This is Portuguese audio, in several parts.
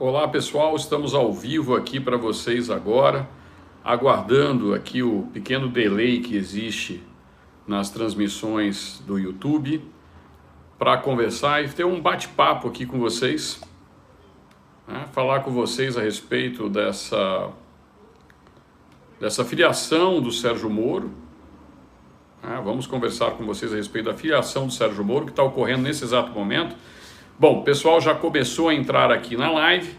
Olá pessoal, estamos ao vivo aqui para vocês agora, aguardando aqui o pequeno delay que existe nas transmissões do YouTube para conversar e ter um bate-papo aqui com vocês, né? Falar com vocês a respeito dessa filiação do Sérgio Moro, né? Vamos conversar com vocês a respeito da filiação do Sérgio Moro que está ocorrendo nesse exato momento. Bom, o pessoal já começou a entrar aqui na live,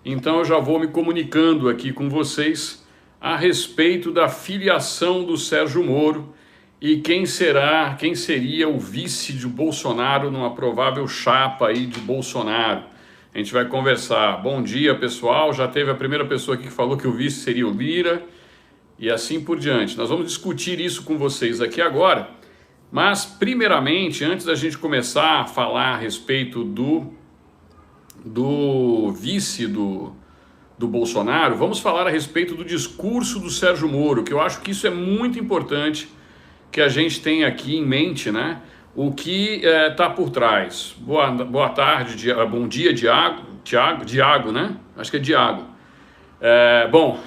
então eu já vou me comunicando aqui com vocês a respeito da filiação do Sérgio Moro e quem seria o vice de Bolsonaro numa provável chapa aí de Bolsonaro. A gente vai conversar. Bom dia, pessoal. Já teve a primeira pessoa aqui que falou que o vice seria o Lira e assim por diante. Nós vamos discutir isso com vocês aqui agora. Mas, primeiramente, antes da gente começar a falar a respeito do vice do Bolsonaro, vamos falar a respeito do discurso do Sérgio Moro, que eu acho que isso é muito importante que a gente tenha aqui em mente, né? O que está por trás. Boa tarde, bom dia, Diago, né? Acho que é Diago. Bom,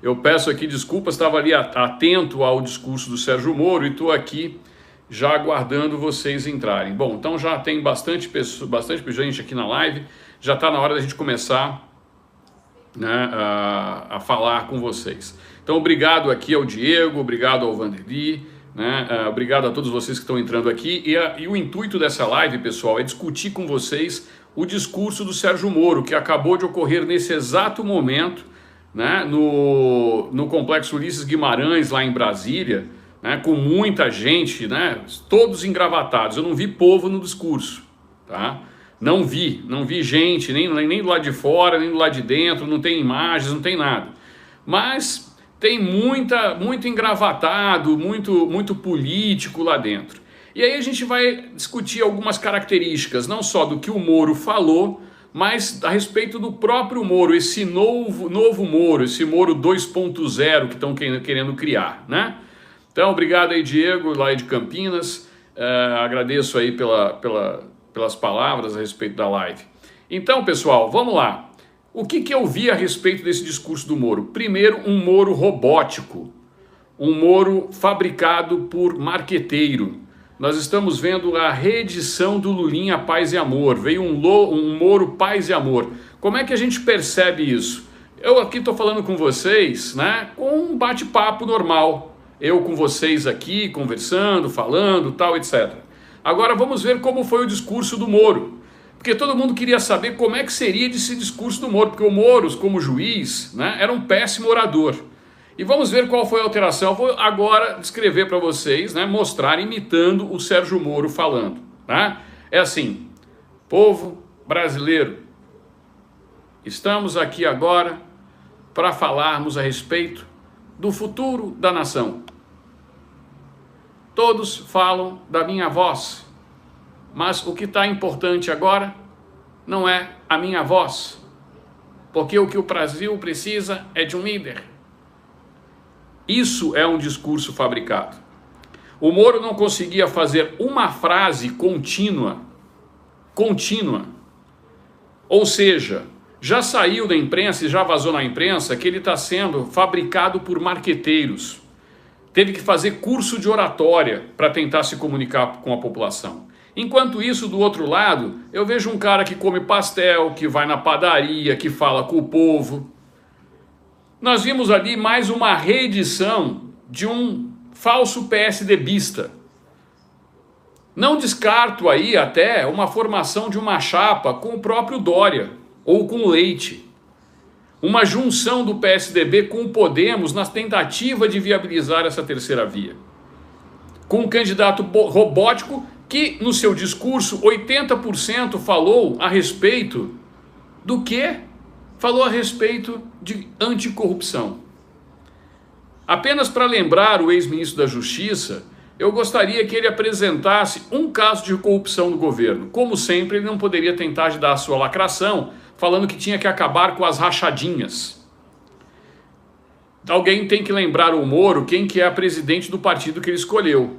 eu peço aqui desculpas, estava ali atento ao discurso do Sérgio Moro e estou aqui já aguardando vocês entrarem. Bom, então já tem bastante gente aqui na live, já está na hora da gente começar, né, a falar com vocês. Então, obrigado aqui ao Diego, obrigado ao Vanderly, né, obrigado a todos vocês que estão entrando aqui. E o intuito dessa live, pessoal, é discutir com vocês o discurso do Sérgio Moro, que acabou de ocorrer nesse exato momento, né, no Complexo Ulisses Guimarães, lá em Brasília, né, com muita gente, né, todos engravatados. Eu não vi povo no discurso, tá? Não vi gente, nem do lado de fora, nem do lado de dentro, não tem imagens, não tem nada. Mas tem muito engravatado, muito político lá dentro. E aí a gente vai discutir algumas características, não só do que o Moro falou, mas a respeito do próprio Moro, esse novo Moro, esse Moro 2.0 que estão querendo criar, né? Então, obrigado aí, Diego, lá de Campinas. Agradeço aí pelas palavras a respeito da live. Então, pessoal, vamos lá. O que eu vi a respeito desse discurso do Moro? Primeiro, um Moro robótico, um Moro fabricado por marqueteiro. Nós estamos vendo a reedição do Lulinha Paz e Amor. Veio um Moro Paz e Amor. Como é que a gente percebe isso? Eu aqui estou falando com vocês, né, com um bate-papo normal. Eu com vocês aqui, conversando, falando, tal, etc. Agora vamos ver como foi o discurso do Moro. Porque todo mundo queria saber como é que seria esse discurso do Moro. Porque o Moro, como juiz, né, era um péssimo orador. E vamos ver qual foi a alteração. Eu vou agora descrever para vocês, né, mostrar imitando o Sérgio Moro falando. Tá? É assim: povo brasileiro, estamos aqui agora para falarmos a respeito do futuro da nação. Todos falam da minha voz, mas o que está importante agora não é a minha voz, porque o que o Brasil precisa é de um líder. Isso é um discurso fabricado. O Moro não conseguia fazer uma frase contínua, ou seja, já saiu da imprensa e já vazou na imprensa que ele está sendo fabricado por marqueteiros. Teve que fazer curso de oratória para tentar se comunicar com a população. Enquanto isso, do outro lado, eu vejo um cara que come pastel, que vai na padaria, que fala com o povo. Nós vimos ali mais uma reedição de um falso PSDBista. Não descarto aí até uma formação de uma chapa com o próprio Dória ou com o Leite. Uma junção do PSDB com o Podemos na tentativa de viabilizar essa terceira via. Com um candidato robótico que, no seu discurso, 80% falou a respeito do quê? Falou a respeito de anticorrupção. Apenas para lembrar o ex-ministro da Justiça, eu gostaria que ele apresentasse um caso de corrupção no governo. Como sempre, ele não poderia tentar dar a sua lacração, falando que tinha que acabar com as rachadinhas. Alguém tem que lembrar o Moro quem que é a presidente do partido que ele escolheu,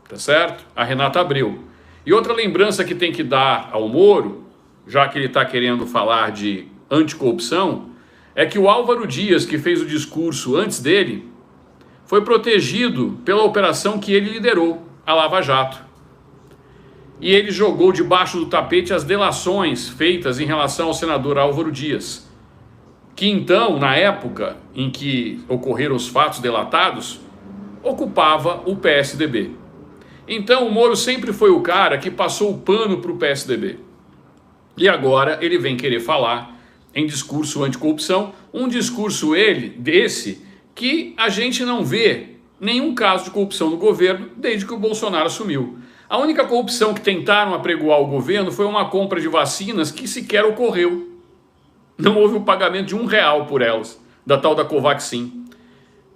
tá certo? A Renata Abreu. E outra lembrança que tem que dar ao Moro já que ele está querendo falar de anticorrupção, é que o Álvaro Dias, que fez o discurso antes dele, foi protegido pela operação que ele liderou, a Lava Jato. E ele jogou debaixo do tapete as delações feitas em relação ao senador Álvaro Dias, que então, na época em que ocorreram os fatos delatados, ocupava o PSDB. Então o Moro sempre foi o cara que passou o pano para o PSDB. E agora ele vem querer falar em discurso anticorrupção, um discurso desse que a gente não vê nenhum caso de corrupção no governo desde que o Bolsonaro assumiu. A única corrupção que tentaram apregoar o governo foi uma compra de vacinas que sequer ocorreu. Não houve o pagamento de R$1 por elas, da tal da Covaxin,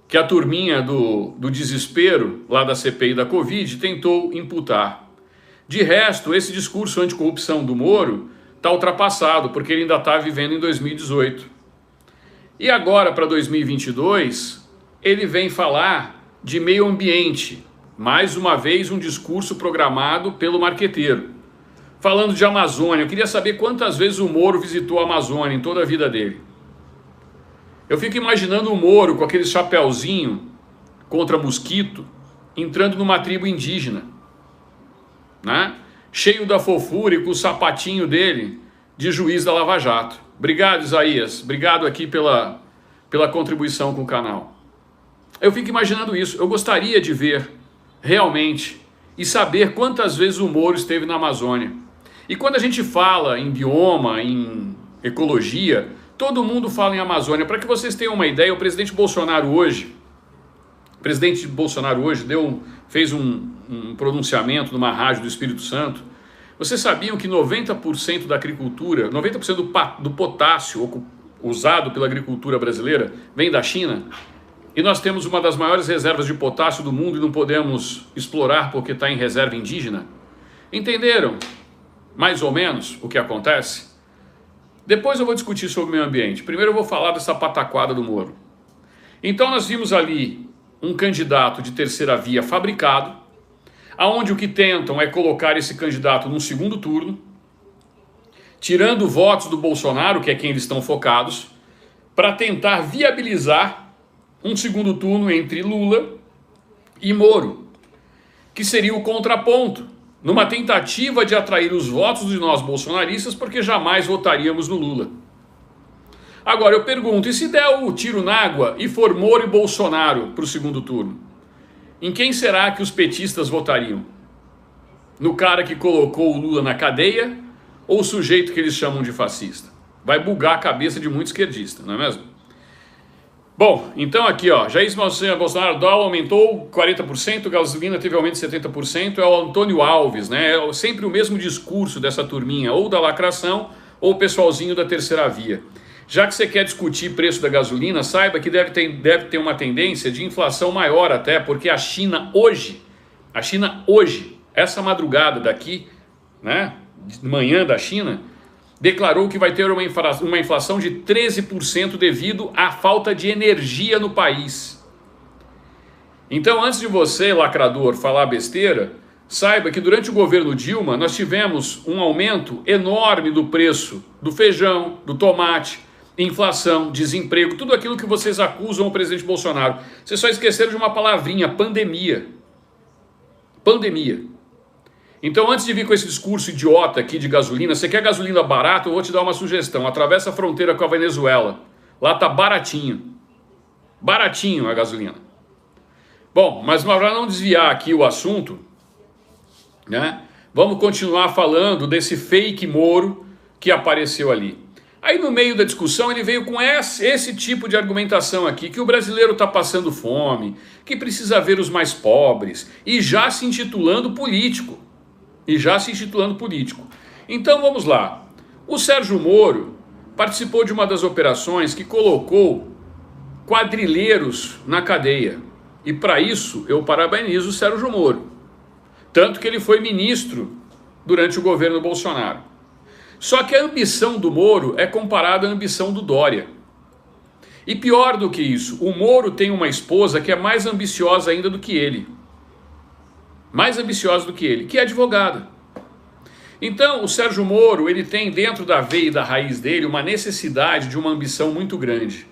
que a turminha do desespero lá da CPI da Covid tentou imputar. De resto, esse discurso anticorrupção do Moro está ultrapassado, porque ele ainda está vivendo em 2018. E agora, para 2022, ele vem falar de meio ambiente. Mais uma vez, um discurso programado pelo marqueteiro. Falando de Amazônia, eu queria saber quantas vezes o Moro visitou a Amazônia em toda a vida dele. Eu fico imaginando o Moro com aquele chapéuzinho contra mosquito, entrando numa tribo indígena, né? Cheio da fofura e com o sapatinho dele de juiz da Lava Jato. Obrigado, Isaías. Obrigado aqui pela contribuição com o canal. Eu fico imaginando isso. Eu gostaria de ver realmente e saber quantas vezes o Moro esteve na Amazônia. E quando a gente fala em bioma, em ecologia, todo mundo fala em Amazônia. Para que vocês tenham uma ideia, o presidente Bolsonaro hoje fez um pronunciamento numa rádio do Espírito Santo. Vocês sabiam que 90% da agricultura, 90% do potássio usado pela agricultura brasileira vem da China? E nós temos uma das maiores reservas de potássio do mundo e não podemos explorar porque está em reserva indígena? Entenderam mais ou menos o que acontece? Depois eu vou discutir sobre o meio ambiente. Primeiro eu vou falar dessa pataquada do Moro. Então nós vimos ali um candidato de terceira via fabricado, aonde o que tentam é colocar esse candidato num segundo turno, tirando votos do Bolsonaro, que é quem eles estão focados, para tentar viabilizar um segundo turno entre Lula e Moro, que seria o contraponto, numa tentativa de atrair os votos de nós bolsonaristas, porque jamais votaríamos no Lula. Agora eu pergunto, e se der o tiro na água e for Moro e Bolsonaro para o segundo turno? Em quem será que os petistas votariam? No cara que colocou o Lula na cadeia ou o sujeito que eles chamam de fascista? Vai bugar a cabeça de muito esquerdista, não é mesmo? Bom, então aqui, ó, Jair Bolsonaro, dólar aumentou 40%, gasolina teve aumento de 70%, é o Antônio Alves, né? É sempre o mesmo discurso dessa turminha, ou da lacração, ou o pessoalzinho da terceira via. Já que você quer discutir preço da gasolina, saiba que deve ter uma tendência de inflação maior até, porque a China hoje, essa madrugada daqui, né, de manhã da China, declarou que vai ter uma inflação de 13% devido à falta de energia no país. Então, antes de você, lacrador, falar besteira, saiba que durante o governo Dilma nós tivemos um aumento enorme do preço do feijão, do tomate, inflação, desemprego, tudo aquilo que vocês acusam o presidente Bolsonaro. Vocês só esqueceram de uma palavrinha, pandemia. Pandemia. Então, antes de vir com esse discurso idiota aqui de gasolina, você quer gasolina barata? Eu vou te dar uma sugestão. Atravessa a fronteira com a Venezuela. Lá tá baratinho. Baratinho a gasolina. Bom, mas para não desviar aqui o assunto, né? Vamos continuar falando desse fake Moro que apareceu ali. Aí no meio da discussão ele veio com esse tipo de argumentação aqui, que o brasileiro está passando fome, que precisa ver os mais pobres, e já se intitulando político. Então vamos lá. O Sérgio Moro participou de uma das operações que colocou quadrilheiros na cadeia. E para isso eu parabenizo o Sérgio Moro. Tanto que ele foi ministro durante o governo Bolsonaro. Só que a ambição do Moro é comparada à ambição do Dória. E pior do que isso, o Moro tem uma esposa que é mais ambiciosa ainda do que ele. Mais ambiciosa do que ele, que é advogada. Então, o Sérgio Moro, ele tem dentro da veia e da raiz dele uma necessidade de uma ambição muito grande,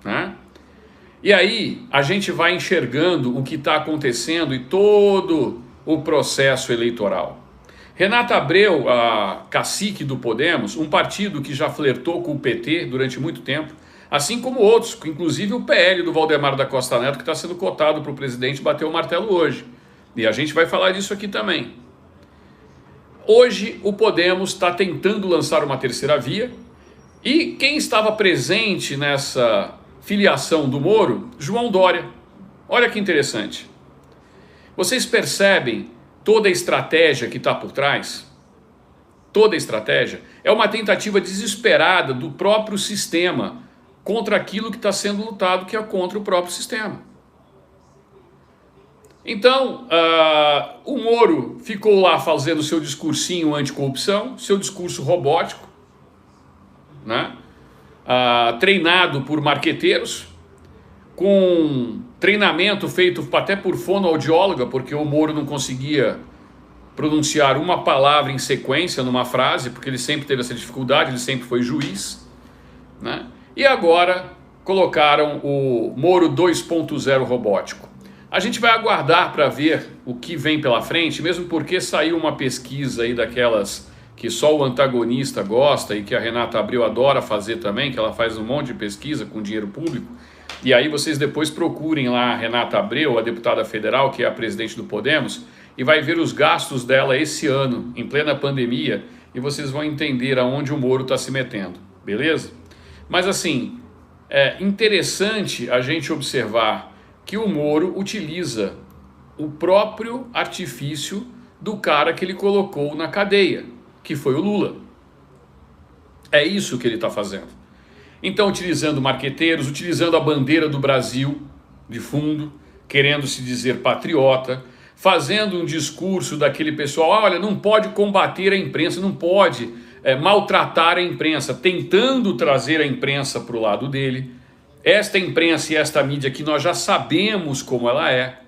né? E aí, a gente vai enxergando o que está acontecendo e todo o processo eleitoral. Renata Abreu, a cacique do Podemos, um partido que já flertou com o PT durante muito tempo, assim como outros, inclusive o PL do Valdemar da Costa Neto, que está sendo cotado para o presidente bater o martelo hoje. E a gente vai falar disso aqui também. Hoje o Podemos está tentando lançar uma terceira via, e quem estava presente nessa filiação do Moro? João Dória. Olha que interessante. Vocês percebem toda a estratégia que está por trás? Toda a estratégia é uma tentativa desesperada do próprio sistema contra aquilo que está sendo lutado, que é contra o próprio sistema. Então, o Moro ficou lá fazendo seu discursinho anticorrupção, seu discurso robótico, né? Treinado por marqueteiros, com treinamento feito até por fonoaudióloga, porque o Moro não conseguia pronunciar uma palavra em sequência numa frase, porque ele sempre teve essa dificuldade, ele sempre foi juiz, né? E agora colocaram o Moro 2.0 robótico. A gente vai aguardar para ver o que vem pela frente, mesmo porque saiu uma pesquisa aí daquelas que só o antagonista gosta e que a Renata Abreu adora fazer também, que ela faz um monte de pesquisa com dinheiro público. E aí vocês depois procurem lá a Renata Abreu, a deputada federal, que é a presidente do Podemos, e vai ver os gastos dela esse ano, em plena pandemia, e vocês vão entender aonde o Moro está se metendo, beleza? Mas assim, é interessante a gente observar que o Moro utiliza o próprio artifício do cara que ele colocou na cadeia, que foi o Lula. É isso que ele está fazendo. Então, utilizando marqueteiros, utilizando a bandeira do Brasil de fundo, querendo se dizer patriota, fazendo um discurso daquele pessoal, olha, não pode combater a imprensa, não pode maltratar a imprensa, tentando trazer a imprensa para o lado dele. Esta imprensa e esta mídia que nós já sabemos como ela é,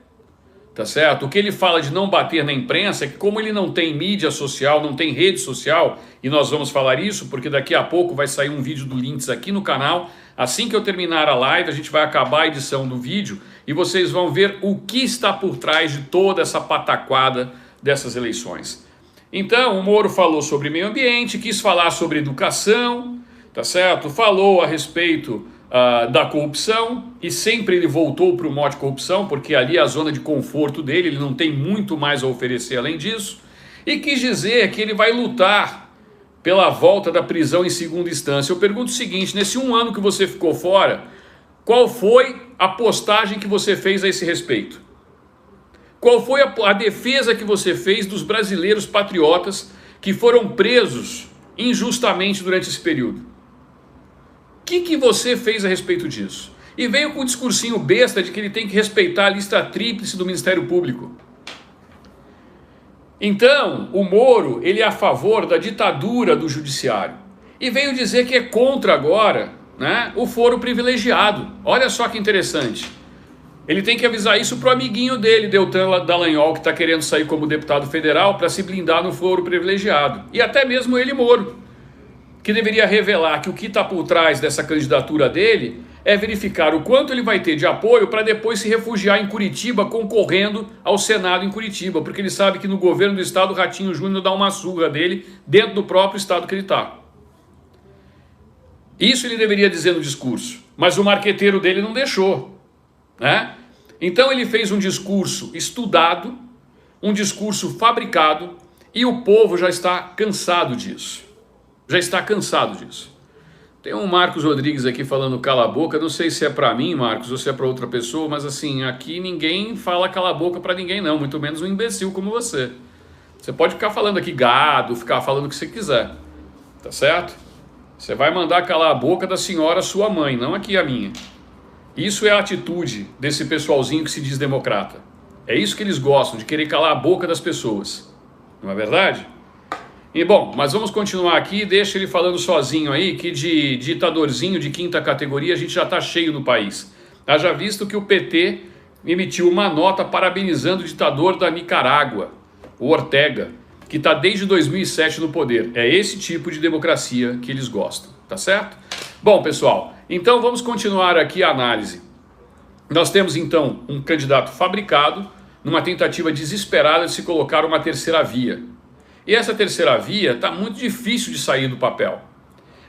tá certo? O que ele fala de não bater na imprensa é que como ele não tem mídia social, não tem rede social, e nós vamos falar isso porque daqui a pouco vai sair um vídeo do Links aqui no canal, assim que eu terminar a live a gente vai acabar a edição do vídeo e vocês vão ver o que está por trás de toda essa pataquada dessas eleições. Então o Moro falou sobre meio ambiente, quis falar sobre educação, tá certo? Falou a respeito da corrupção, e sempre ele voltou para o mote corrupção, porque ali é a zona de conforto dele, ele não tem muito mais a oferecer além disso, e quis dizer que ele vai lutar pela volta da prisão em segunda instância. Eu pergunto o seguinte, nesse 1 ano que você ficou fora, qual foi a postagem que você fez a esse respeito? Qual foi a defesa que você fez dos brasileiros patriotas que foram presos injustamente durante esse período? O que você fez a respeito disso? E veio com o discursinho besta de que ele tem que respeitar a lista tríplice do Ministério Público. Então, o Moro, ele é a favor da ditadura do judiciário. E veio dizer que é contra agora, né, o foro privilegiado. Olha só que interessante. Ele tem que avisar isso para o amiguinho dele, Deltan Dallagnol, que está querendo sair como deputado federal para se blindar no foro privilegiado. E até mesmo ele, Moro, que deveria revelar que o que está por trás dessa candidatura dele é verificar o quanto ele vai ter de apoio para depois se refugiar em Curitiba, concorrendo ao Senado em Curitiba, porque ele sabe que no governo do estado o Ratinho Júnior dá uma surra dele dentro do próprio estado que ele está. Isso ele deveria dizer no discurso, mas o marqueteiro dele não deixou, né? Então ele fez um discurso estudado, um discurso fabricado, e o povo já está cansado disso. Já está cansado disso. Tem um Marcos Rodrigues aqui falando cala a boca, não sei se é para mim, Marcos, ou se é para outra pessoa, mas assim, aqui ninguém fala cala a boca para ninguém não, muito menos um imbecil como você. Você pode ficar falando aqui gado, ficar falando o que você quiser, tá certo? Você vai mandar calar a boca da senhora sua mãe, não aqui a minha. Isso é a atitude desse pessoalzinho que se diz democrata. É isso que eles gostam, de querer calar a boca das pessoas, não é verdade? E bom, mas vamos continuar aqui, deixa ele falando sozinho aí, que de ditadorzinho de 5ª categoria a gente já está cheio no país. Haja visto que o PT emitiu uma nota parabenizando o ditador da Nicarágua, o Ortega, que está desde 2007 no poder. É esse tipo de democracia que eles gostam, tá certo? Bom, pessoal, então vamos continuar aqui a análise. Nós temos então um candidato fabricado numa tentativa desesperada de se colocar uma terceira via. E essa terceira via está muito difícil de sair do papel.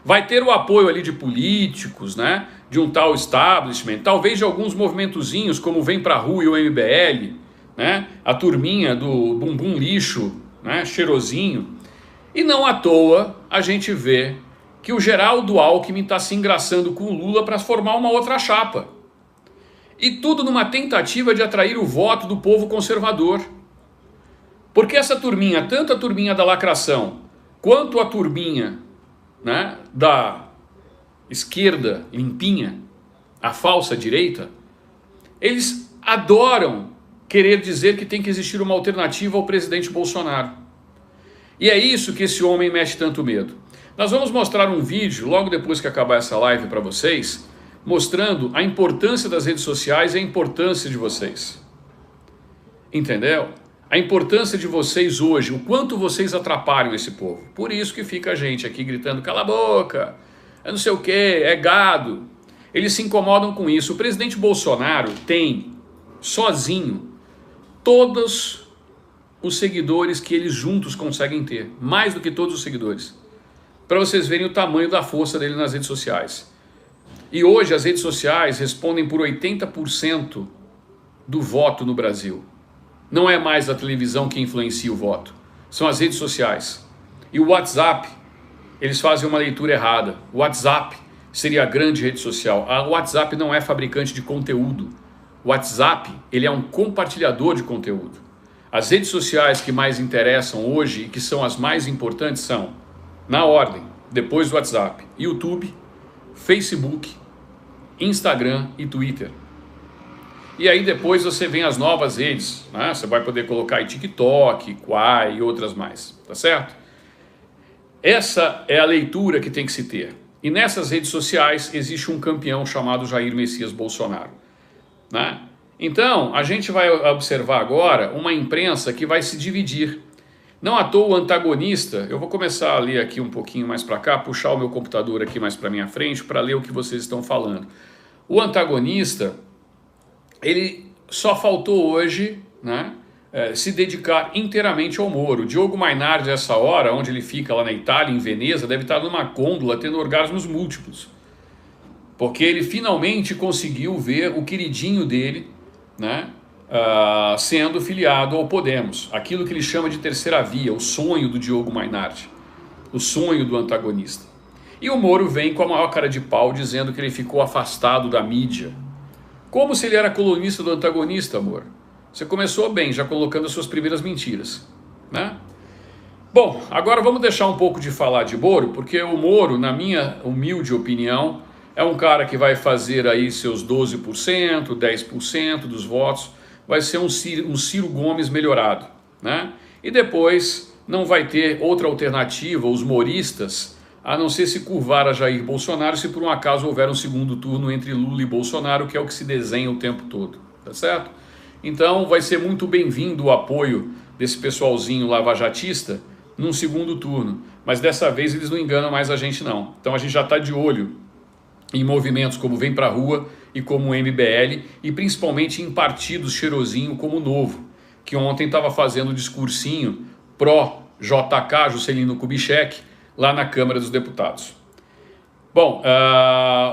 Vai ter o apoio ali de políticos, né, de um tal establishment, talvez de alguns movimentozinhos como Vem Pra Rua e o MBL, né, a turminha do bumbum lixo, né, cheirosinho. E não à toa a gente vê que o Geraldo Alckmin está se engraçando com o Lula para formar uma outra chapa. E tudo numa tentativa de atrair o voto do povo conservador. Porque essa turminha, tanto a turminha da lacração, quanto a turminha, né, da esquerda limpinha, a falsa direita, eles adoram querer dizer que tem que existir uma alternativa ao presidente Bolsonaro. E é isso que esse homem mexe tanto medo. Nós vamos mostrar um vídeo, logo depois que acabar essa live para vocês, mostrando a importância das redes sociais e a importância de vocês. Entendeu? A importância de vocês hoje, o quanto vocês atrapalham esse povo. Por isso que fica a gente aqui gritando, cala a boca, é não sei o que, é gado. Eles se incomodam com isso. O presidente Bolsonaro tem, sozinho, todos os seguidores que eles juntos conseguem ter. Mais do que todos os seguidores. Para vocês verem o tamanho da força dele nas redes sociais. E hoje as redes sociais respondem por 80% do voto no Brasil. Não é mais a televisão que influencia o voto, são as redes sociais. E o WhatsApp, eles fazem uma leitura errada. O WhatsApp seria a grande rede social. O WhatsApp não é fabricante de conteúdo. O WhatsApp, ele é um compartilhador de conteúdo. As redes sociais que mais interessam hoje e que são as mais importantes são, na ordem, depois do WhatsApp, YouTube, Facebook, Instagram e Twitter. E aí depois você vem as novas redes, né? Você vai poder colocar aí TikTok, Quai e outras mais, tá certo? Essa é a leitura que tem que se ter. E nessas redes sociais existe um campeão chamado Jair Messias Bolsonaro, né? Então, a gente vai observar agora uma imprensa que vai se dividir. Não à toa o antagonista, eu vou começar a ler aqui um pouquinho mais para cá, puxar o meu computador aqui mais para minha frente para ler o que vocês estão falando. O antagonista, ele só faltou hoje, né, se dedicar inteiramente ao Moro. O Diogo Mainardi, essa hora, onde ele fica lá na Itália, em Veneza, deve estar numa gôndola tendo orgasmos múltiplos. Porque ele finalmente conseguiu ver o queridinho dele, né, sendo filiado ao Podemos. Aquilo que ele chama de terceira via, o sonho do Diogo Mainardi. O sonho do antagonista. E o Moro vem com a maior cara de pau dizendo que ele ficou afastado da mídia. Como se ele era colunista do antagonista, amor. Você começou bem, já colocando as suas primeiras mentiras, né? Bom, agora vamos deixar um pouco de falar de Moro, porque o Moro, na minha humilde opinião, é um cara que vai fazer aí seus 12%, 10% dos votos, vai ser um Ciro Gomes melhorado, né? E depois não vai ter outra alternativa, os moristas, a não ser se curvar a Jair Bolsonaro, se por um acaso houver um segundo turno entre Lula e Bolsonaro, que é o que se desenha o tempo todo, tá certo? Então vai ser muito bem-vindo o apoio desse pessoalzinho lavajatista num segundo turno, mas dessa vez eles não enganam mais a gente não. Então a gente já está de olho em movimentos como Vem Pra Rua e como o MBL, e principalmente em partidos cheirosinho como o Novo, que ontem estava fazendo um discursinho pró-JK, Juscelino Kubitschek, lá na Câmara dos Deputados. Bom,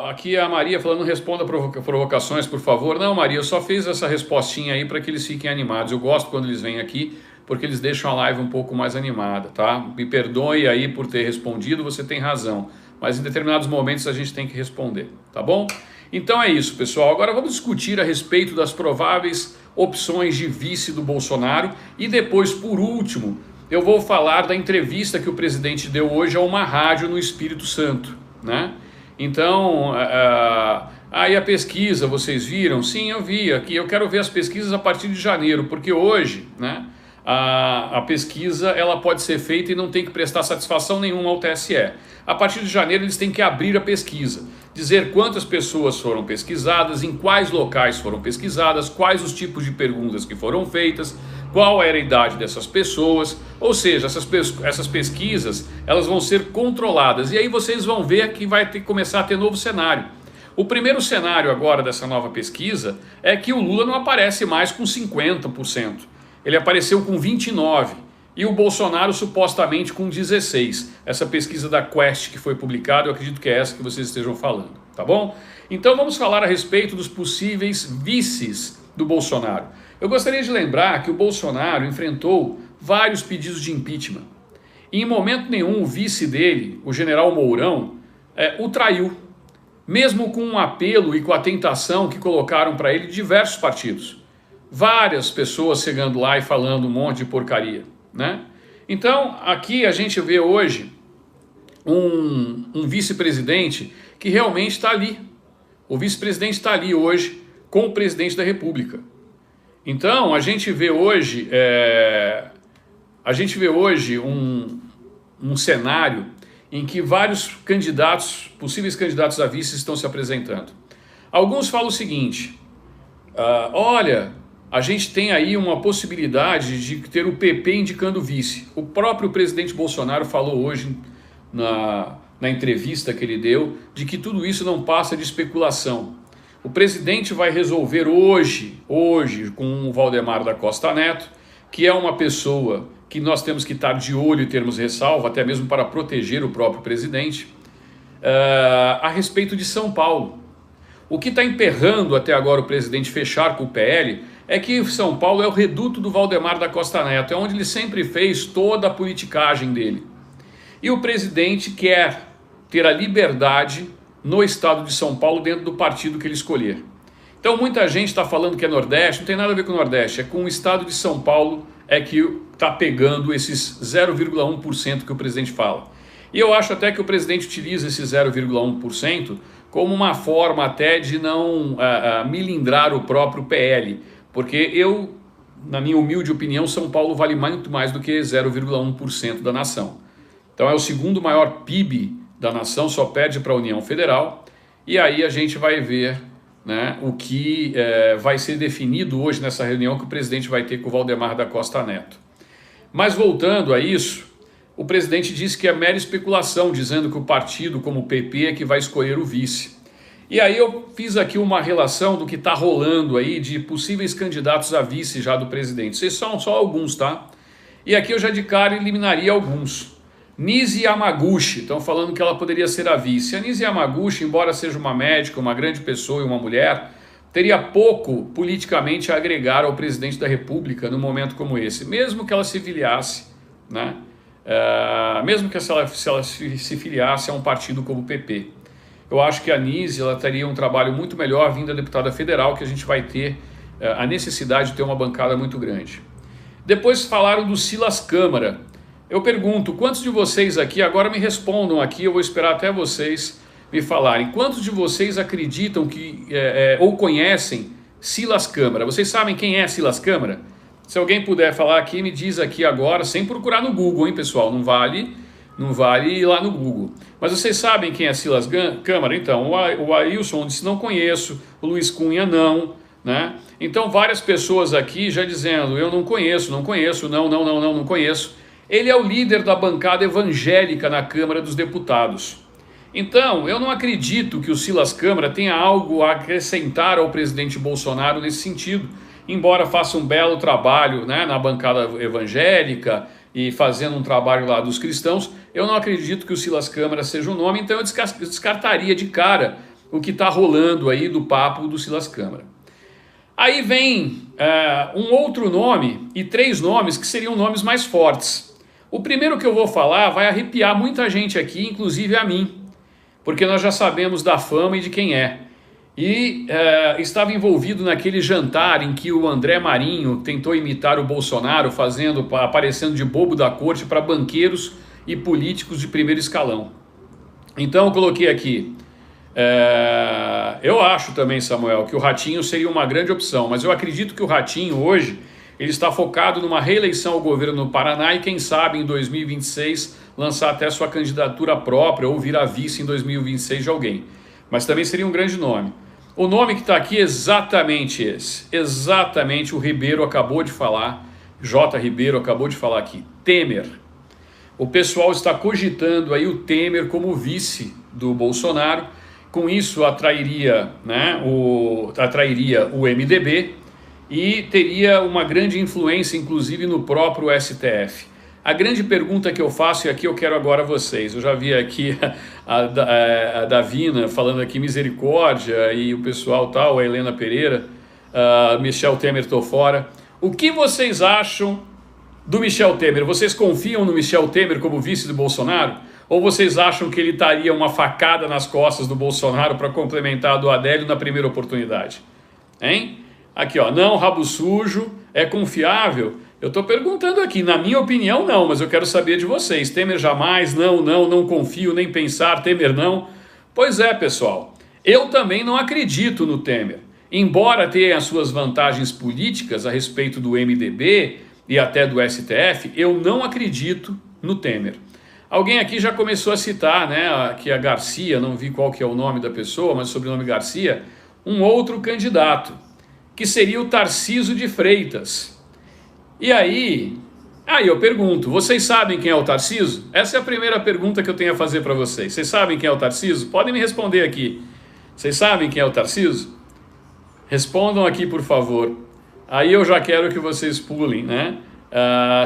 aqui a Maria falando, não responda provocações, por favor. Não, Maria, eu só fiz essa respostinha aí para que eles fiquem animados. Eu gosto quando eles vêm aqui, porque eles deixam a live um pouco mais animada, tá? Me perdoe aí por ter respondido, você tem razão. Mas em determinados momentos a gente tem que responder, tá bom? Então é isso, pessoal. Agora vamos discutir a respeito das prováveis opções de vice do Bolsonaro. E depois, por último, eu vou falar da entrevista que o presidente deu hoje a uma rádio no Espírito Santo, né? Então, aí a pesquisa, vocês viram? Sim, eu vi aqui. Eu quero ver as pesquisas a partir de janeiro, porque hoje, né, a pesquisa ela pode ser feita e não tem que prestar satisfação nenhuma ao TSE. A partir de janeiro eles têm que abrir a pesquisa, dizer quantas pessoas foram pesquisadas, em quais locais foram pesquisadas, quais os tipos de perguntas que foram feitas, qual era a idade dessas pessoas, ou seja, essas pesquisas elas vão ser controladas, e aí vocês vão ver que vai ter que começar a ter novo cenário. O primeiro cenário agora dessa nova pesquisa é que o Lula não aparece mais com 50%, ele apareceu com 29%, e o Bolsonaro supostamente com 16%. Essa pesquisa da Quest que foi publicada, eu acredito que é essa que vocês estejam falando, tá bom? Então vamos falar a respeito dos possíveis vices do Bolsonaro. Eu gostaria de lembrar que o Bolsonaro enfrentou vários pedidos de impeachment. E em momento nenhum o vice dele, o general Mourão, o traiu. Mesmo com um apelo e com a tentação que colocaram para ele diversos partidos. Várias pessoas chegando lá e falando um monte de porcaria, né? Então aqui a gente vê hoje um vice-presidente que realmente está ali. O vice-presidente está ali hoje com o presidente da República. Então a gente vê hoje, um cenário em que vários candidatos, possíveis candidatos a vice, estão se apresentando. Alguns falam o seguinte: olha, a gente tem aí uma possibilidade de ter o PP indicando vice. O próprio presidente Bolsonaro falou hoje na entrevista que ele deu de que tudo isso não passa de especulação. O presidente vai resolver hoje com o Valdemar da Costa Neto, que é uma pessoa que nós temos que estar de olho e termos ressalva, até mesmo para proteger o próprio presidente, a respeito de São Paulo. O que está emperrando até agora o presidente fechar com o PL é que São Paulo é o reduto do Valdemar da Costa Neto, é onde ele sempre fez toda a politicagem dele. E o presidente quer ter a liberdade no estado de São Paulo dentro do partido que ele escolher. Então muita gente está falando que é Nordeste, não tem nada a ver com o Nordeste, é com o estado de São Paulo é que está pegando esses 0,1% que o presidente fala. E eu acho até que o presidente utiliza esse 0,1% como uma forma até de não milindrar o próprio PL, porque eu, na minha humilde opinião, São Paulo vale muito mais do que 0,1% da nação. Então é o segundo maior PIB da nação, só perde para a União Federal, e aí a gente vai ver, né, o que vai ser definido hoje nessa reunião que o presidente vai ter com o Valdemar da Costa Neto. Mas voltando a isso, o presidente disse que é mera especulação, dizendo que o partido como o PP é que vai escolher o vice. E aí eu fiz aqui uma relação do que está rolando aí de possíveis candidatos a vice já do presidente. Esses são só alguns, tá? E aqui eu já de cara eliminaria alguns. Nise Yamaguchi, estão falando que ela poderia ser a vice. A Nise Yamaguchi, embora seja uma médica, uma grande pessoa e uma mulher, teria pouco politicamente a agregar ao presidente da República num momento como esse, mesmo que ela se filiasse, né? Mesmo que se ela se filiasse a um partido como o PP. Eu acho que a Nise ela teria um trabalho muito melhor vindo da deputada federal, que a gente vai ter a necessidade de ter uma bancada muito grande. Depois falaram do Silas Câmara. Eu pergunto, quantos de vocês aqui, agora me respondam aqui, eu vou esperar até vocês me falarem, quantos de vocês acreditam que, ou conhecem Silas Câmara? Vocês sabem quem é Silas Câmara? Se alguém puder falar aqui, me diz aqui agora, sem procurar no Google, hein, pessoal? Não vale ir lá no Google. Mas vocês sabem quem é Silas Câmara? Então, o Ailson disse não conheço, o Luiz Cunha não, né? Então, várias pessoas aqui já dizendo, eu não conheço, não conheço. Ele é o líder da bancada evangélica na Câmara dos Deputados. Então, eu não acredito que o Silas Câmara tenha algo a acrescentar ao presidente Bolsonaro nesse sentido, embora faça um belo trabalho, né, na bancada evangélica e fazendo um trabalho lá dos cristãos. Eu não acredito que o Silas Câmara seja o nome, então eu descartaria de cara o que está rolando aí do papo do Silas Câmara. Aí vem um outro nome e 3 nomes que seriam nomes mais fortes. O primeiro que eu vou falar vai arrepiar muita gente aqui, inclusive a mim, porque nós já sabemos da fama e de quem é. E estava envolvido naquele jantar em que o André Marinho tentou imitar o Bolsonaro, aparecendo de bobo da corte para banqueiros e políticos de primeiro escalão. Então eu coloquei aqui, eu acho também, Samuel, que o Ratinho seria uma grande opção, mas eu acredito que o Ratinho hoje, ele está focado numa reeleição ao governo no Paraná e quem sabe em 2026 lançar até sua candidatura própria ou virar vice em 2026 de alguém. Mas também seria um grande nome. O nome que está aqui é exatamente esse. Exatamente, o Ribeiro acabou de falar. J. Ribeiro acabou de falar aqui. Temer. O pessoal está cogitando aí o Temer como vice do Bolsonaro. Com isso atrairia, né, atrairia o MDB e teria uma grande influência, inclusive, no próprio STF. A grande pergunta que eu faço, e aqui eu quero agora vocês, eu já vi aqui a Davina falando aqui misericórdia e o pessoal tal, a Helena Pereira, Michel Temer tô fora. O que vocês acham do Michel Temer? Vocês confiam no Michel Temer como vice do Bolsonaro? Ou vocês acham que ele daria uma facada nas costas do Bolsonaro para complementar a do Adélio na primeira oportunidade? Hein? Aqui, ó, não, rabo sujo, é confiável? Eu estou perguntando aqui, na minha opinião não, mas eu quero saber de vocês. Temer jamais, não confio, nem pensar, Temer não. Pois é, pessoal, eu também não acredito no Temer. Embora tenha as suas vantagens políticas a respeito do MDB e até do STF, eu não acredito no Temer. Alguém aqui já começou a citar, né, que a Garcia, não vi qual que é o nome da pessoa, mas o sobrenome Garcia, um outro candidato, que seria o Tarcísio de Freitas. E aí eu pergunto, vocês sabem quem é o Tarcísio? Essa é a primeira pergunta que eu tenho a fazer para vocês. Vocês sabem quem é o Tarcísio? Podem me responder aqui. Vocês sabem quem é o Tarcísio? Respondam aqui, por favor. Aí eu já quero que vocês pulem, né?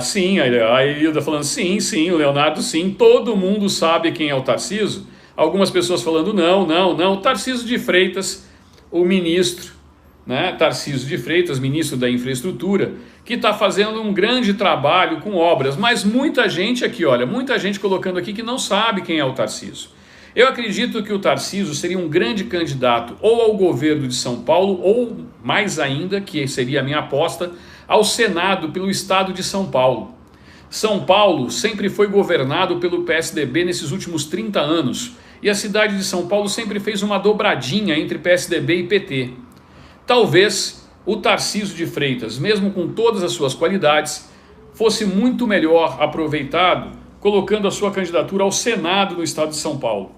Sim, a Ilda falando sim, o Leonardo sim, todo mundo sabe quem é o Tarcísio. Algumas pessoas falando não, Tarcísio de Freitas, o ministro, né? Tarcísio de Freitas, ministro da Infraestrutura, que está fazendo um grande trabalho com obras, mas muita gente aqui, olha, muita gente colocando aqui que não sabe quem é o Tarcísio. Eu acredito que o Tarcísio seria um grande candidato ou ao governo de São Paulo, ou mais ainda, que seria a minha aposta, ao Senado pelo estado de São Paulo. São Paulo sempre foi governado pelo PSDB nesses últimos 30 anos, e a cidade de São Paulo sempre fez uma dobradinha entre PSDB e PT. Talvez o Tarcísio de Freitas, mesmo com todas as suas qualidades, fosse muito melhor aproveitado colocando a sua candidatura ao Senado no estado de São Paulo.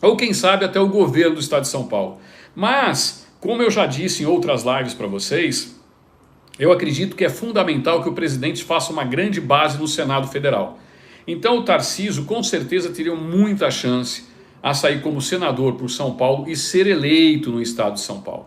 Ou quem sabe até o governo do estado de São Paulo. Mas, como eu já disse em outras lives para vocês, eu acredito que é fundamental que o presidente faça uma grande base no Senado Federal. Então o Tarcísio com certeza teria muita chance a sair como senador por São Paulo e ser eleito no estado de São Paulo.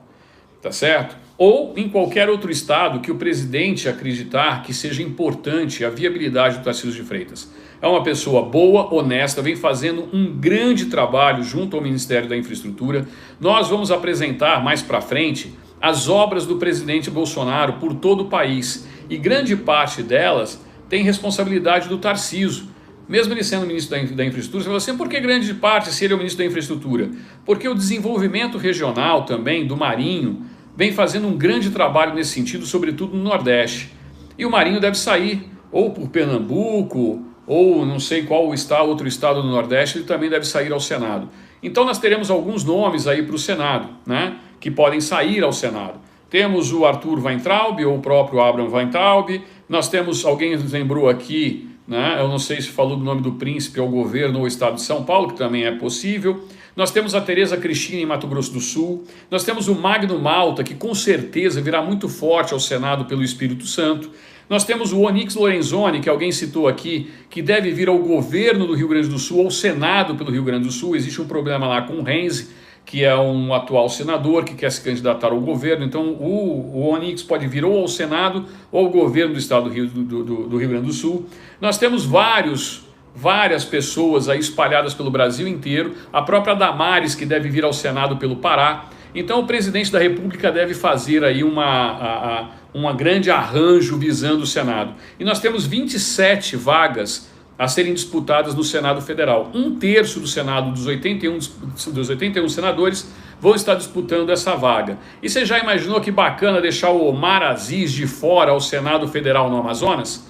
Tá certo? Ou em qualquer outro estado que o presidente acreditar que seja importante a viabilidade do Tarcísio de Freitas. É uma pessoa boa, honesta, vem fazendo um grande trabalho junto ao Ministério da Infraestrutura. Nós vamos apresentar mais para frente as obras do presidente Bolsonaro por todo o país. E grande parte delas tem responsabilidade do Tarcísio. Mesmo ele sendo ministro da Infraestrutura, você fala assim, por que grande parte se ele é o ministro da Infraestrutura? Porque o desenvolvimento regional também, do Marinho, vem fazendo um grande trabalho nesse sentido, sobretudo no Nordeste. E o Marinho deve sair ou por Pernambuco, ou não sei qual outro estado do Nordeste, ele também deve sair ao Senado. Então nós teremos alguns nomes aí para o Senado, né, que podem sair ao Senado. Temos o Arthur Weintraub, ou o próprio Abraham Weintraub, nós temos, alguém lembrou aqui, né, eu não sei se falou do nome do príncipe ao governo ou estado de São Paulo, que também é possível. Nós temos a Tereza Cristina em Mato Grosso do Sul, nós temos o Magno Malta, que com certeza virá muito forte ao Senado pelo Espírito Santo. Nós temos o Onyx Lorenzoni, que alguém citou aqui, que deve vir ao governo do Rio Grande do Sul, ao Senado pelo Rio Grande do Sul. Existe um problema lá com o Renzi, que é um atual senador que quer se candidatar ao governo. Então o Onyx pode vir ou ao Senado ou ao governo do estado do Rio Grande do Sul. Nós temos várias pessoas aí espalhadas pelo Brasil inteiro. A própria Damares, que deve vir ao Senado pelo Pará. Então o presidente da República deve fazer aí uma grande arranjo visando o Senado. E nós temos 27 vagas a serem disputadas no Senado Federal. 1/3 do Senado, dos 81 senadores, vão estar disputando essa vaga. E você já imaginou que bacana deixar o Omar Aziz de fora ao Senado Federal no Amazonas?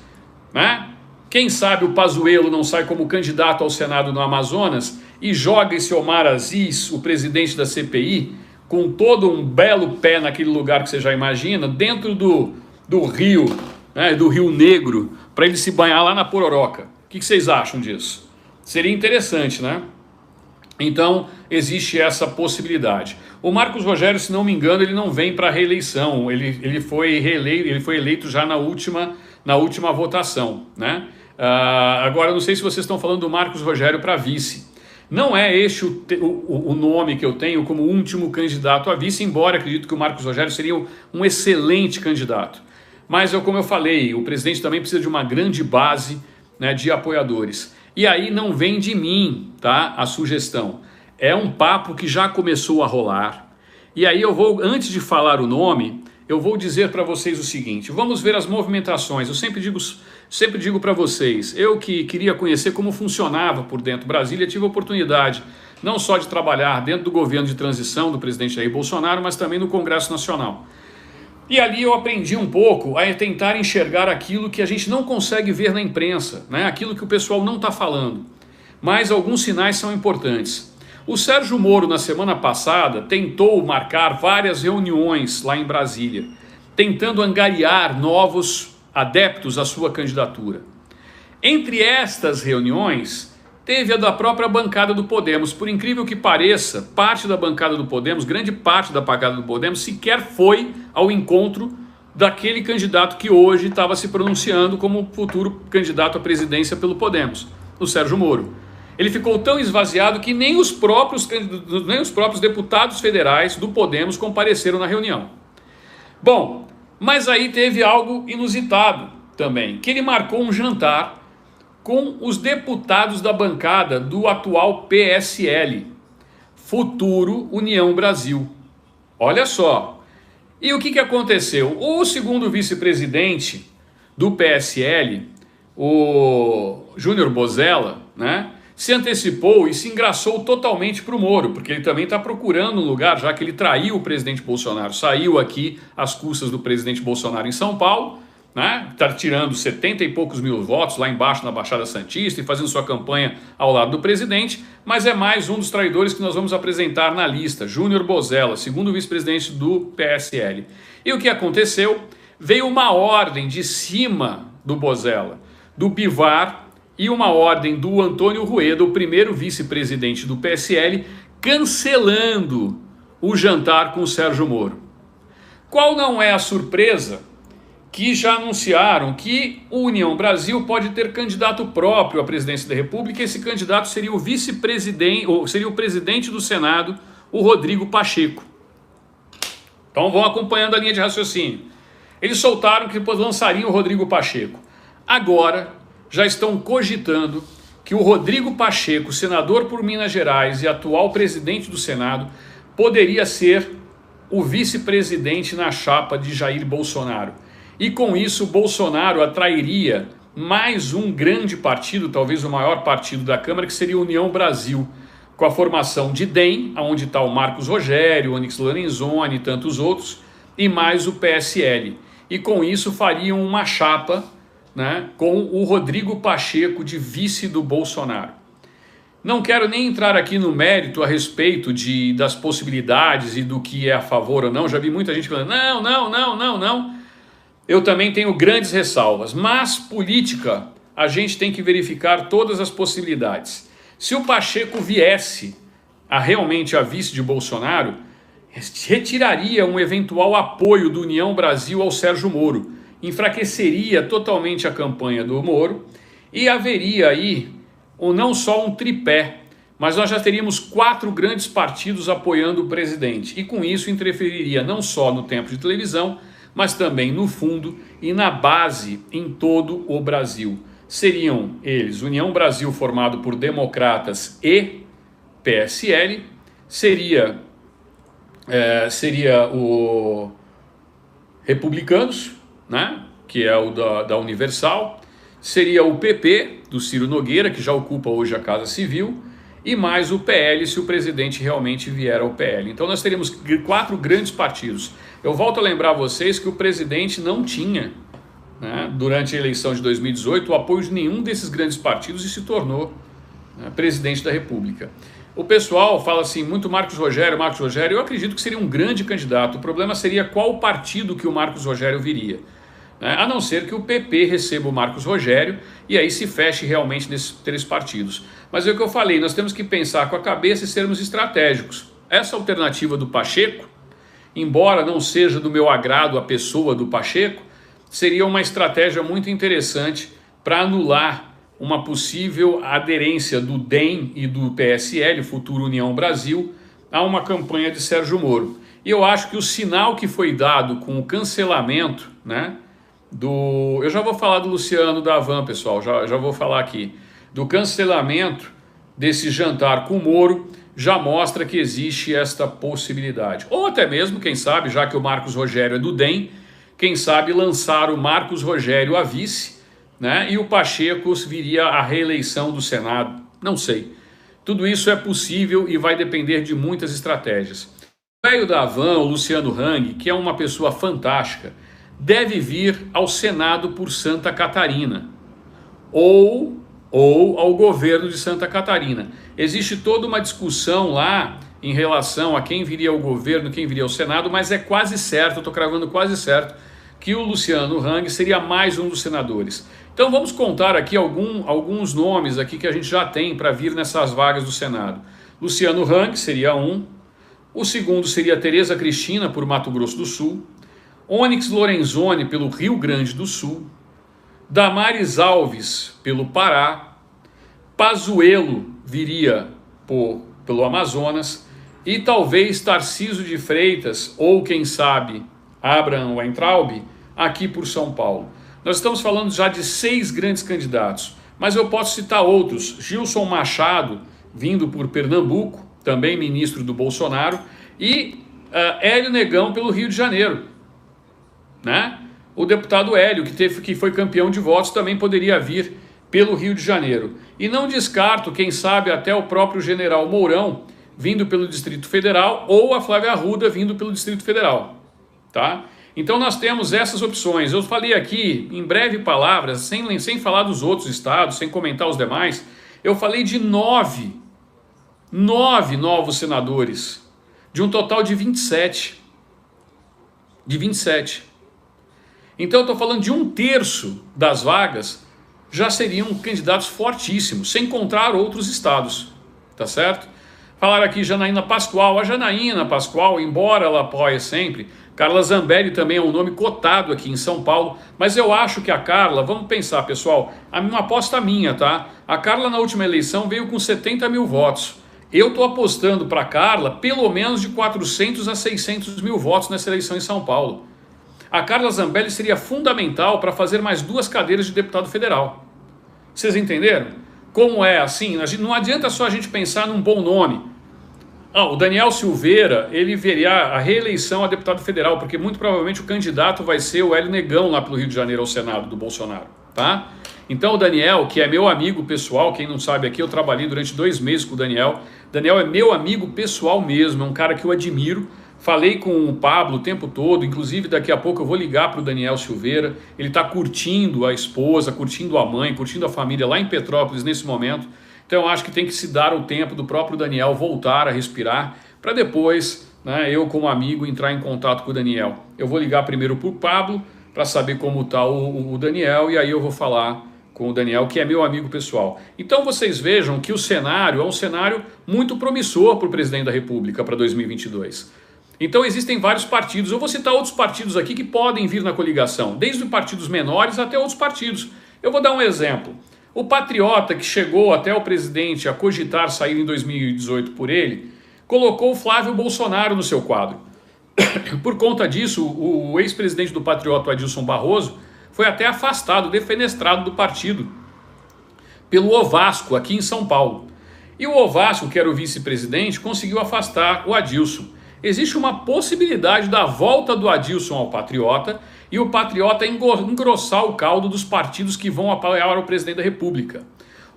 Né? Quem sabe o Pazuello não sai como candidato ao Senado no Amazonas e joga esse Omar Aziz, o presidente da CPI, com todo um belo pé naquele lugar que você já imagina, dentro do rio, né, do Rio Negro, para ele se banhar lá na Pororoca. O que vocês acham disso? Seria interessante, né? Então, existe essa possibilidade. O Marcos Rogério, se não me engano, ele não vem para a reeleição. Ele foi eleito já na última na última votação, né? Agora, não sei se vocês estão falando do Marcos Rogério para vice. Não é este o nome que eu tenho como último candidato a vice, embora acredito que o Marcos Rogério seria um excelente candidato. Mas, como eu falei, o presidente também precisa de uma grande base, né, de apoiadores. E aí não vem de mim, tá, a sugestão. É um papo que já começou a rolar. E aí eu vou, antes de falar o nome, eu vou dizer para vocês o seguinte: vamos ver as movimentações. Eu sempre digo para vocês, eu que queria conhecer como funcionava por dentro Brasília, tive a oportunidade não só de trabalhar dentro do governo de transição do presidente Jair Bolsonaro, mas também no Congresso Nacional. E ali eu aprendi um pouco a tentar enxergar aquilo que a gente não consegue ver na imprensa, né? Aquilo que o pessoal não está falando. Mas alguns sinais são importantes. O Sérgio Moro, na semana passada, tentou marcar várias reuniões lá em Brasília, tentando angariar novos adeptos à sua candidatura. Entre estas reuniões, teve a da própria bancada do Podemos. Por incrível que pareça, parte da bancada do Podemos, grande parte da bancada do Podemos, sequer foi ao encontro daquele candidato que hoje estava se pronunciando como futuro candidato à presidência pelo Podemos, o Sérgio Moro. Ele ficou tão esvaziado que nem os próprios deputados federais do Podemos compareceram na reunião. Bom, mas aí teve algo inusitado também, que ele marcou um jantar com os deputados da bancada do atual PSL, Futuro União Brasil. Olha só. E o que aconteceu? O segundo vice-presidente do PSL, o Júnior Bozella, né, se antecipou e se engraçou totalmente para o Moro, porque ele também está procurando um lugar, já que ele traiu o presidente Bolsonaro, saiu aqui às custas do presidente Bolsonaro em São Paulo, né? Está tirando 70 e poucos mil votos lá embaixo na Baixada Santista e fazendo sua campanha ao lado do presidente, mas é mais um dos traidores que nós vamos apresentar na lista, Júnior Bozella, segundo vice-presidente do PSL. E o que aconteceu? Veio uma ordem de cima do Bozella, do Bivar, e uma ordem do Antônio Rueda, o primeiro vice-presidente do PSL, cancelando o jantar com o Sérgio Moro. Qual não é a surpresa que já anunciaram que o União Brasil pode ter candidato próprio à presidência da República, e esse candidato seria o vice-presidente, ou seria o presidente do Senado, o Rodrigo Pacheco. Então vão acompanhando a linha de raciocínio. Eles soltaram que depois lançariam o Rodrigo Pacheco. Agora já estão cogitando que o Rodrigo Pacheco, senador por Minas Gerais e atual presidente do Senado, poderia ser o vice-presidente na chapa de Jair Bolsonaro. E com isso, Bolsonaro atrairia mais um grande partido, talvez o maior partido da Câmara, que seria a União Brasil, com a formação de DEM, onde está o Marcos Rogério, Onyx Lorenzoni e tantos outros, e mais o PSL. E com isso fariam uma chapa, né, com o Rodrigo Pacheco de vice do Bolsonaro. Não quero nem entrar aqui no mérito a respeito das possibilidades e do que é a favor ou não. Já vi muita gente falando, não. Eu também tenho grandes ressalvas, mas política, a gente tem que verificar todas as possibilidades. Se o Pacheco viesse realmente a vice de Bolsonaro, retiraria um eventual apoio do União Brasil ao Sérgio Moro, enfraqueceria totalmente a campanha do Moro e haveria aí não só um tripé, mas nós já teríamos 4 grandes partidos apoiando o presidente, e com isso interferiria não só no tempo de televisão, mas também no fundo e na base em todo o Brasil. Seriam eles União Brasil, formado por democratas e PSL, seria o Republicanos, né, que é o da Universal, seria o PP, do Ciro Nogueira, que já ocupa hoje a Casa Civil, e mais o PL, se o presidente realmente vier ao PL. Então nós teríamos 4 grandes partidos. Eu volto a lembrar a vocês que o presidente não tinha, né, durante a eleição de 2018, o apoio de nenhum desses grandes partidos e se tornou, né, presidente da República. O pessoal fala assim, muito Marcos Rogério, eu acredito que seria um grande candidato. O problema seria qual partido que o Marcos Rogério viria, né? A não ser que o PP receba o Marcos Rogério e aí se feche realmente nesses 3 partidos. Mas é o que eu falei, nós temos que pensar com a cabeça e sermos estratégicos. Essa alternativa do Pacheco, embora não seja do meu agrado a pessoa do Pacheco, seria uma estratégia muito interessante para anular uma possível aderência do DEM e do PSL, Futuro União Brasil, a uma campanha de Sérgio Moro. E eu acho que o sinal que foi dado com o cancelamento, né, eu já vou falar do Luciano da Havan, pessoal, já vou falar aqui, do cancelamento desse jantar com o Moro, já mostra que existe esta possibilidade. Ou até mesmo, quem sabe, já que o Marcos Rogério é do DEM, quem sabe lançar o Marcos Rogério a vice, né, e o Pacheco viria à reeleição do Senado. Não sei. Tudo isso é possível e vai depender de muitas estratégias. O velho da Havan, o Luciano Hang, que é uma pessoa fantástica, deve vir ao Senado por Santa Catarina ou ao governo de Santa Catarina. Existe toda uma discussão lá em relação a quem viria ao governo, quem viria ao Senado, mas é quase certo, eu estou cravando quase certo, que o Luciano Hang seria mais um dos senadores. Então vamos contar aqui alguns nomes aqui que a gente já tem para vir nessas vagas do Senado. Luciano Hang seria um, o segundo seria Tereza Cristina por Mato Grosso do Sul, Onyx Lorenzoni pelo Rio Grande do Sul, Damares Alves pelo Pará, Pazuello viria pelo Amazonas e talvez Tarcísio de Freitas ou quem sabe Abraham Weintraub aqui por São Paulo. Nós estamos falando já de 6 grandes candidatos, mas eu posso citar outros. Gilson Machado vindo por Pernambuco, também ministro do Bolsonaro, e Hélio Negão pelo Rio de Janeiro, né? O deputado Hélio, que foi campeão de votos, também poderia vir pelo Rio de Janeiro. E não descarto, quem sabe, até o próprio general Mourão vindo pelo Distrito Federal ou a Flávia Arruda vindo pelo Distrito Federal, tá? Então nós temos essas opções. Eu falei aqui, em breve palavras, sem falar dos outros estados, sem comentar os demais, eu falei de 9 novos senadores, de um total de 27. De 27. Então eu estou falando de 1/3 das vagas já seriam candidatos fortíssimos, sem contar outros estados, tá certo? Falaram aqui Janaína Pascoal. A Janaína Pascoal, embora ela apoie sempre, Carla Zambelli também é um nome cotado aqui em São Paulo, mas eu acho que a Carla, vamos pensar pessoal, uma aposta minha, tá? A Carla na última eleição veio com 70 mil votos. Eu estou apostando para a Carla pelo menos de 400 a 600 mil votos nessa eleição em São Paulo. A Carla Zambelli seria fundamental para fazer mais 2 cadeiras de deputado federal. Vocês entenderam? Como é assim? Não adianta só a gente pensar num bom nome. O Daniel Silveira, ele veria a reeleição a deputado federal, porque muito provavelmente o candidato vai ser o Hélio Negão lá pelo Rio de Janeiro ao Senado do Bolsonaro, tá? Então o Daniel, que é meu amigo pessoal, quem não sabe aqui, eu trabalhei durante 2 meses com o Daniel. Daniel é meu amigo pessoal mesmo, é um cara que eu admiro. Falei com o Pablo o tempo todo, inclusive daqui a pouco eu vou ligar para o Daniel Silveira. Ele está curtindo a esposa, curtindo a mãe, curtindo a família lá em Petrópolis nesse momento. Então eu acho que tem que se dar o tempo do próprio Daniel voltar a respirar, para depois, né, eu como amigo entrar em contato com o Daniel. Eu vou ligar primeiro para o Pablo para saber como está o Daniel e aí eu vou falar com o Daniel, que é meu amigo pessoal. Então vocês vejam que o cenário é um cenário muito promissor para o presidente da República para 2022. Então existem vários partidos, eu vou citar outros partidos aqui que podem vir na coligação, desde partidos menores até outros partidos. Eu vou dar um exemplo. O Patriota, que chegou até o presidente a cogitar sair em 2018 por ele, colocou o Flávio Bolsonaro no seu quadro. Por conta disso, o ex-presidente do Patriota, Adilson Barroso, foi até afastado, defenestrado do partido, pelo Ovasco, aqui em São Paulo. E o Ovasco, que era o vice-presidente, conseguiu afastar o Adilson. Existe uma possibilidade da volta do Adilson ao Patriota e o Patriota engrossar o caldo dos partidos que vão apoiar o presidente da República.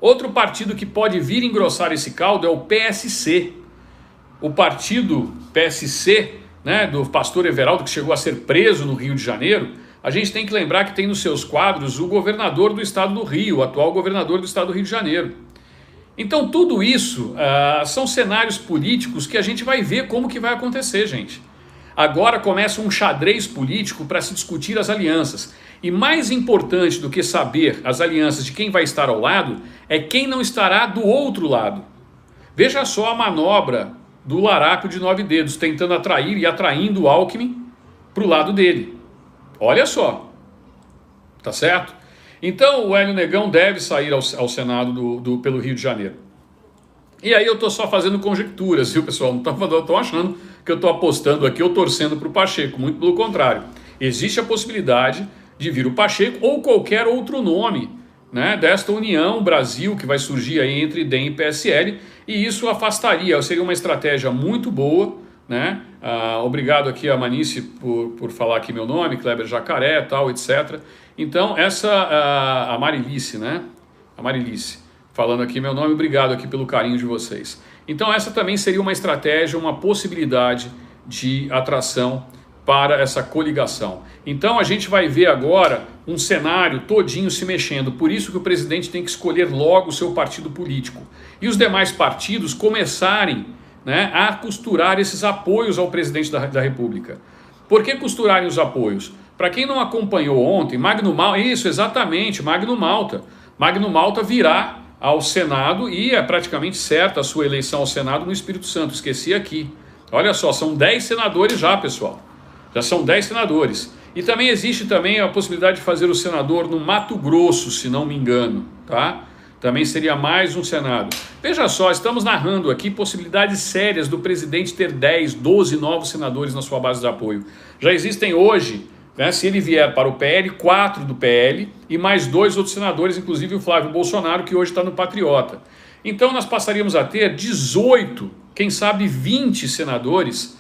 Outro partido que pode vir engrossar esse caldo é o PSC. O partido PSC, né, do pastor Everaldo, que chegou a ser preso no Rio de Janeiro, a gente tem que lembrar que tem nos seus quadros o governador do estado do Rio, o atual governador do estado do Rio de Janeiro. Então tudo isso são cenários políticos que a gente vai ver como que vai acontecer, gente. Agora começa um xadrez político para se discutir as alianças. E mais importante do que saber as alianças de quem vai estar ao lado, é quem não estará do outro lado. Veja só a manobra do Laraco de 9 dedos, tentando atrair e atraindo o Alckmin para o lado dele. Olha só. Tá certo? Então o Hélio Negão deve sair ao Senado pelo Rio de Janeiro. E aí eu estou só fazendo conjecturas, viu, pessoal? Não estão achando que eu estou apostando aqui ou torcendo para o Pacheco, muito pelo contrário. Existe a possibilidade de vir o Pacheco ou qualquer outro nome, né, desta união Brasil que vai surgir aí entre DEM e PSL, e isso afastaria, seria uma estratégia muito boa, né? Obrigado aqui a Manice por falar aqui meu nome, Kleber Jacaré, tal, etc. Então a Marilice, né? A Marilice falando aqui meu nome, obrigado aqui pelo carinho de vocês. Então essa também seria uma estratégia, uma possibilidade de atração para essa coligação. Então a gente vai ver agora um cenário todinho se mexendo, por isso que o presidente tem que escolher logo o seu partido político. E os demais partidos começarem, né, a costurar esses apoios ao presidente da República. Por que costurarem os apoios? Para quem não acompanhou ontem, Magno Malta, isso, exatamente, Magno Malta. Magno Malta virá ao Senado e é praticamente certa a sua eleição ao Senado no Espírito Santo, esqueci aqui. Olha só, são 10 senadores já, pessoal. Já são 10 senadores. E também existe também a possibilidade de fazer o senador no Mato Grosso, se não me engano, tá? Também seria mais um Senado. Veja só, estamos narrando aqui possibilidades sérias do presidente ter 10, 12 novos senadores na sua base de apoio. Já existem hoje, né, se ele vier para o PL, 4 do PL e mais 2 outros senadores, inclusive o Flávio Bolsonaro, que hoje está no Patriota. Então nós passaríamos a ter 18, quem sabe 20 senadores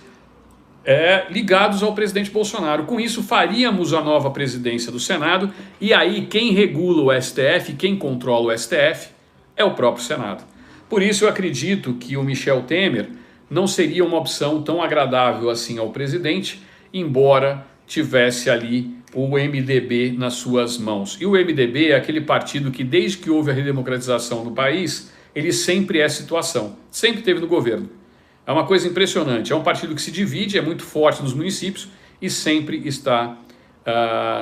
ligados ao presidente Bolsonaro. Com isso faríamos a nova presidência do Senado e aí quem regula o STF, quem controla o STF é o próprio Senado. Por isso eu acredito que o Michel Temer não seria uma opção tão agradável assim ao presidente, embora tivesse ali o MDB nas suas mãos. E o MDB é aquele partido que desde que houve a redemocratização no país, ele sempre é situação, sempre teve no governo. É uma coisa impressionante, é um partido que se divide, é muito forte nos municípios e sempre está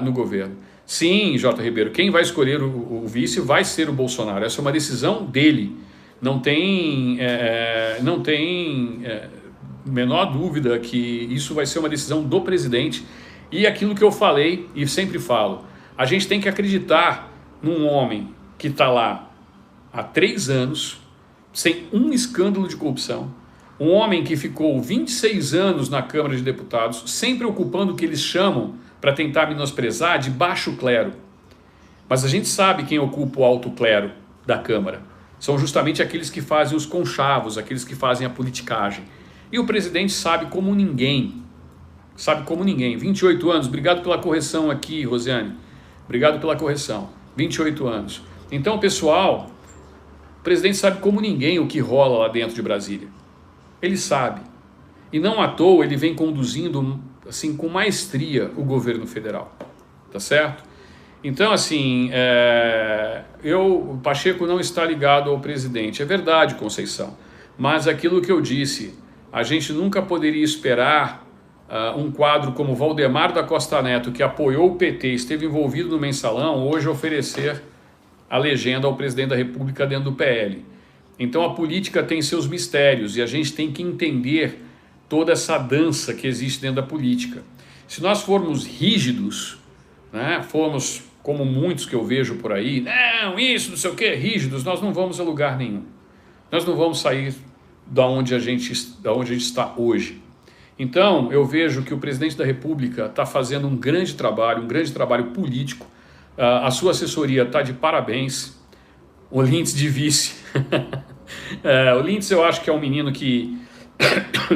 no governo. Sim, J. Ribeiro, quem vai escolher o vice vai ser o Bolsonaro, essa é uma decisão dele, não tem menor dúvida que isso vai ser uma decisão do presidente. E aquilo que eu falei e sempre falo, a gente tem que acreditar num homem que está lá há 3 anos, sem um escândalo de corrupção, um homem que ficou 26 anos na Câmara de Deputados, sempre ocupando o que eles chamam, para tentar menosprezar, de baixo clero. Mas a gente sabe quem ocupa o alto clero da Câmara. São justamente aqueles que fazem os conchavos, aqueles que fazem a politicagem. E o presidente sabe como ninguém. 28 anos, obrigado pela correção aqui, Rosiane. Obrigado pela correção. 28 anos. Então, pessoal, o presidente sabe como ninguém o que rola lá dentro de Brasília. Ele sabe. E não à toa ele vem conduzindo assim com maestria o governo federal. Tá certo? Então, assim, o Pacheco não está ligado ao presidente. É verdade, Conceição. Mas aquilo que eu disse, a gente nunca poderia esperar um quadro como Valdemar da Costa Neto, que apoiou o PT, esteve envolvido no mensalão, hoje oferecer a legenda ao presidente da República dentro do PL. Então a política tem seus mistérios e a gente tem que entender toda essa dança que existe dentro da política. Se nós formos rígidos, né, formos como muitos que eu vejo por aí, não, isso, não sei o que, rígidos, nós não vamos a lugar nenhum. Nós não vamos sair da onde a gente está hoje. Então eu vejo que o presidente da República está fazendo um grande trabalho político, a sua assessoria está de parabéns, o Lintz de vice. O Lintz eu acho que é um menino que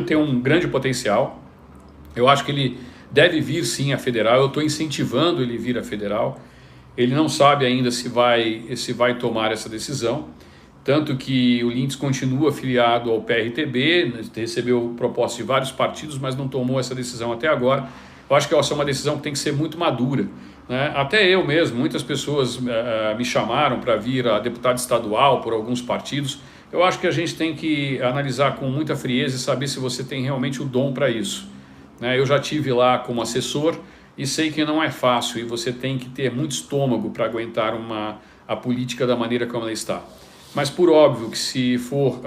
tem um grande potencial. Eu acho que ele deve vir sim à federal. Eu estou incentivando ele a vir à federal. Ele não sabe ainda se vai tomar essa decisão. Tanto que o Lintz continua afiliado ao PRTB, recebeu propostas de vários partidos, mas não tomou essa decisão até agora. Eu acho que essa é uma decisão que tem que ser muito madura, né? Até eu mesmo, muitas pessoas me chamaram para vir a deputado estadual por alguns partidos. Eu acho que a gente tem que analisar com muita frieza e saber se você tem realmente o dom para isso, né? Eu já tive lá como assessor e sei que não é fácil e você tem que ter muito estômago para aguentar a política da maneira como ela está. Mas por óbvio que se for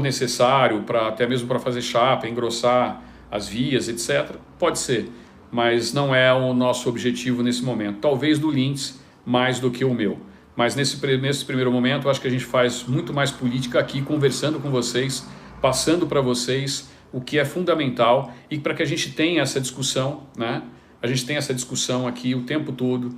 necessário, até mesmo para fazer chapa, engrossar as vias, etc., pode ser. mas não é o nosso objetivo nesse momento. Talvez do Lintz mais do que o meu. Mas nesse primeiro momento, eu acho que a gente faz muito mais política aqui, conversando com vocês, passando para vocês o que é fundamental e para que a gente tenha essa discussão, né? A gente tem essa discussão aqui o tempo todo,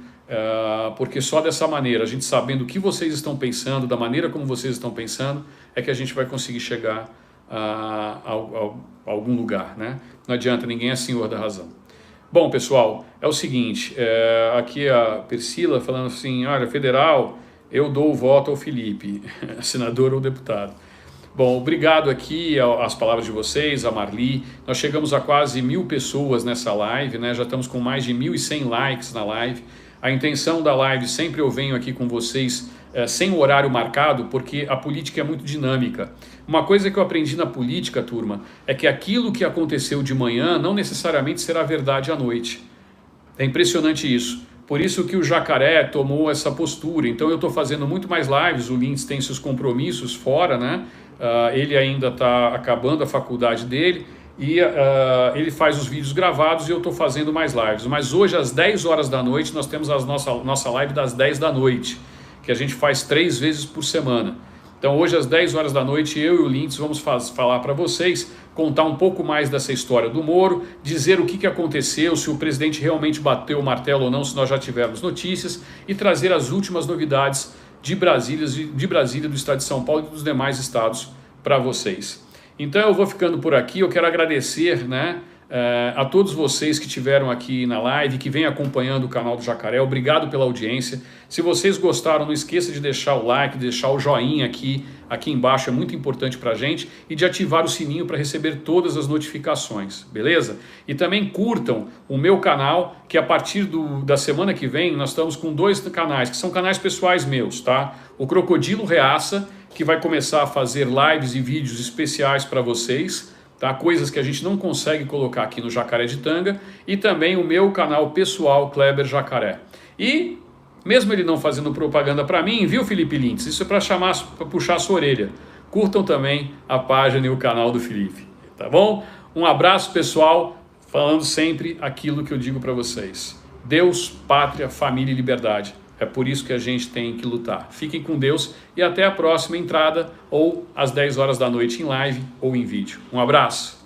porque só dessa maneira, a gente sabendo o que vocês estão pensando, da maneira como vocês estão pensando, é que a gente vai conseguir chegar a algum lugar, né? Não adianta, ninguém é senhor da razão. Bom, pessoal, é o seguinte, aqui a Persila falando assim, olha, federal, eu dou o voto ao Felipe, senador ou deputado. Bom, obrigado aqui às palavras de vocês, a Marli. Nós chegamos a quase 1000 pessoas nessa live, né? Já estamos com mais de 1.100 likes na live. A intenção da live, sempre eu venho aqui com vocês sem o horário marcado, porque a política é muito dinâmica. Uma coisa que eu aprendi na política, turma, é que aquilo que aconteceu de manhã não necessariamente será verdade à noite. É impressionante isso. Por isso que o Jacaré tomou essa postura. Então eu estou fazendo muito mais lives, o Lintz tem seus compromissos fora, né? Ele ainda está acabando a faculdade dele e ele faz os vídeos gravados e eu estou fazendo mais lives. Mas hoje às 10 horas da noite nós temos a nossa live das 10 da noite, que a gente faz 3 vezes por semana. Então hoje às 10 horas da noite eu e o Lintz vamos falar para vocês, contar um pouco mais dessa história do Moro, dizer o que aconteceu, se o presidente realmente bateu o martelo ou não, se nós já tivermos notícias, e trazer as últimas novidades de Brasília, do estado de São Paulo e dos demais estados para vocês. Então eu vou ficando por aqui, eu quero agradecer, né, a todos vocês que estiveram aqui na live, que vêm acompanhando o canal do Jacaré, obrigado pela audiência. Se vocês gostaram, não esqueça de deixar o like, de deixar o joinha aqui embaixo, é muito importante para a gente, e de ativar o sininho para receber todas as notificações, beleza? E também curtam o meu canal, que a partir da semana que vem nós estamos com 2 canais, que são canais pessoais meus, tá? O Crocodilo Reaça, que vai começar a fazer lives e vídeos especiais para vocês, tá? Coisas que a gente não consegue colocar aqui no Jacaretanga, e também o meu canal pessoal, Kleber Jacaré. E mesmo ele não fazendo propaganda para mim, viu, Felipe Lintz? Isso é para puxar a sua orelha. Curtam também a página e o canal do Felipe, tá bom? Um abraço, pessoal, falando sempre aquilo que eu digo para vocês. Deus, pátria, família e liberdade. É por isso que a gente tem que lutar. Fiquem com Deus e até a próxima entrada ou às 10 horas da noite em live ou em vídeo. Um abraço.